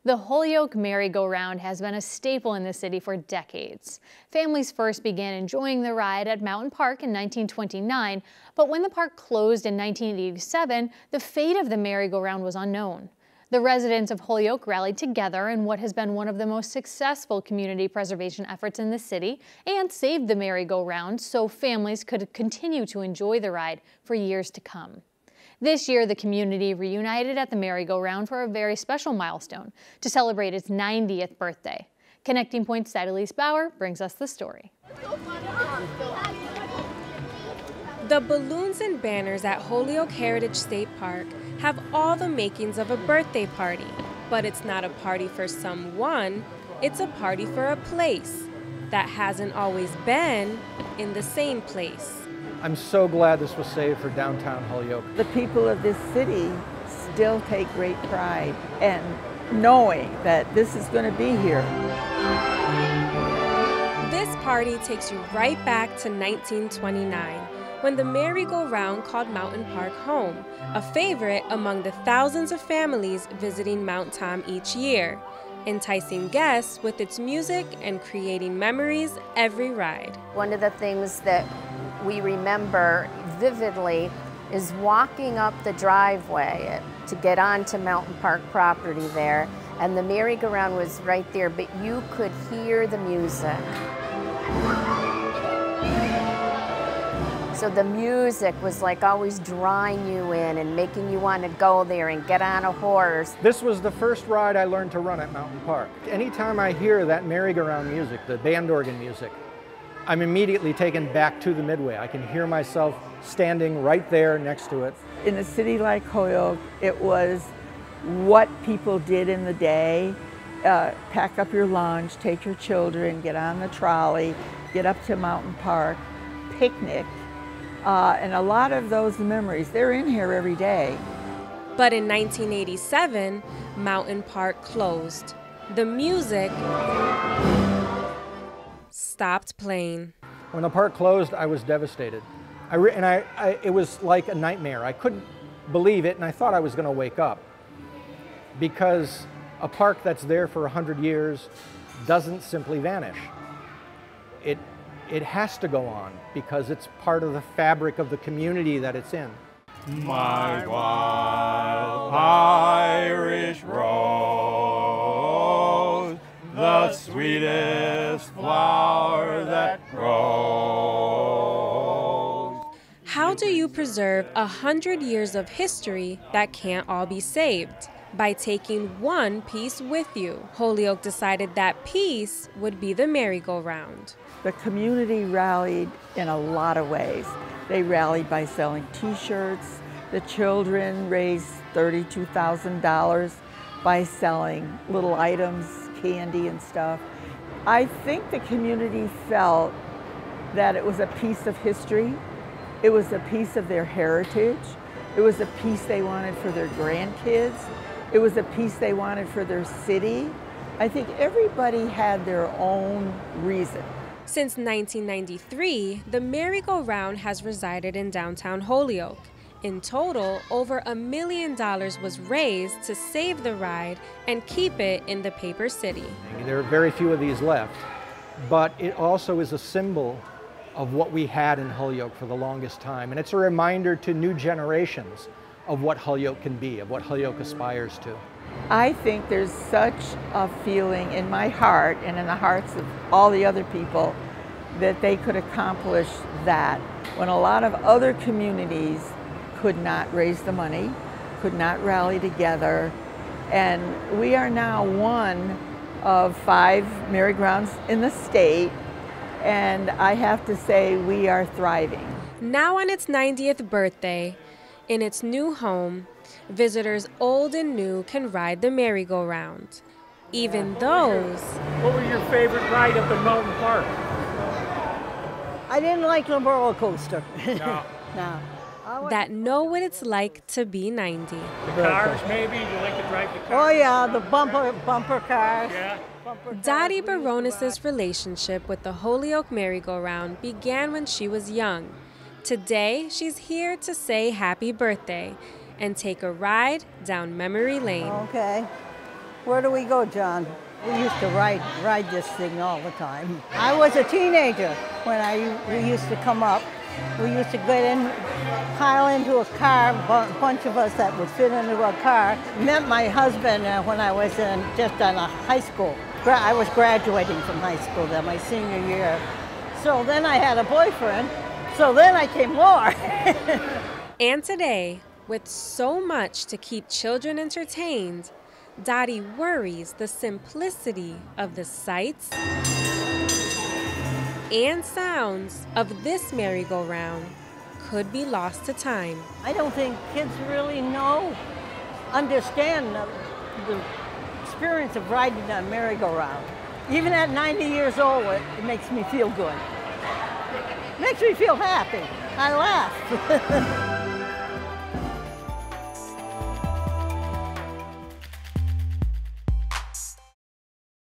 The Holyoke Merry-Go-Round has been a staple in the city for decades. Families first began enjoying the ride at Mountain Park in 1929, but when the park closed in 1987, the fate of the merry-go-round was unknown. The residents of Holyoke rallied together in what has been one of the most successful community preservation efforts in the city and saved the merry-go-round so families could continue to enjoy the ride for years to come. This year, the community reunited at the merry-go-round for a very special milestone to celebrate its 90th birthday. Connecting Point's Zydalis Bauer brings us the story. The balloons and banners at Holyoke Heritage State Park have all the makings of a birthday party. But it's not a party for someone, it's a party for a place that hasn't always been in the same place. I'm so glad this was saved for downtown Holyoke. The people of this city still take great pride in knowing that this is going to be here. This party takes you right back to 1929, when the merry-go-round called Mountain Park home, a favorite among the thousands of families visiting Mount Tom each year, enticing guests with its music and creating memories every ride. One of the things that we remember vividly is walking up the driveway to get onto Mountain Park property there, and the merry-go-round was right there, but you could hear the music. So the music was like always drawing you in and making you want to go there and get on a horse. This was the first ride I learned to run at Mountain Park. Anytime I hear that merry-go-round music, the band organ music, I'm immediately taken back to the Midway. I can hear myself standing right there next to it. In a city like Holyoke, it was what people did in the day. Pack up your lunch, take your children, get on the trolley, get up to Mountain Park, picnic. And a lot of those memories, they're in here every day. But in 1987, Mountain Park closed. The music stopped playing. When the park closed, I was devastated. It was like a nightmare. I couldn't believe it, and I thought I was going to wake up. Because a park that's there for 100 years doesn't simply vanish. It has to go on because it's part of the fabric of the community that it's in. My wild Irish rose, the sweetest flower that grows. How do you preserve 100 years of history that can't all be saved? By taking one piece with you. Holyoke decided that piece would be the merry-go-round. The community rallied in a lot of ways. They rallied by selling t-shirts. The children raised $32,000 by selling little items, candy and stuff. I think the community felt that it was a piece of history. It was a piece of their heritage. It was a piece they wanted for their grandkids. It was a piece they wanted for their city. I think everybody had their own reason. Since 1993, the merry-go-round has resided in downtown Holyoke. In total, over $1 million was raised to save the ride and keep it in the paper city. There are very few of these left, but it also is a symbol of what we had in Holyoke for the longest time. And it's a reminder to new generations of what Holyoke can be, of what Holyoke aspires to. I think there's such a feeling in my heart and in the hearts of all the other people that they could accomplish that when a lot of other communities could not raise the money, could not rally together. And we are now one of 5 merry-go-rounds in the state, and I have to say we are thriving. Now on its 90th birthday, in its new home, visitors old and new can ride the merry-go-round. Even those... What was your favorite ride up in Mountain Park? I didn't like the roller coaster. No. No. that know what it's like to be 90. The cars, maybe? You like to drive the cars? Oh, yeah, the bumper cars. Yeah. Dottie Baronis' relationship with the Holyoke Merry-Go-Round began when she was young. Today, she's here to say happy birthday and take a ride down memory lane. Okay. Where do we go, John? We used to ride this thing all the time. I was a teenager when we used to come up. We used to get in, pile into a car, a bunch of us that would fit into a car. Met my husband when I was just on a high school. I was graduating from high school then, my senior year. So then I had a boyfriend, so then I came more. And today, with so much to keep children entertained, Dottie worries the simplicity of the sights and sounds of this merry-go-round could be lost to time. I don't think kids really understand the experience of riding a merry-go-round. Even at 90 years old, it makes me feel good. It makes me feel happy. I laugh.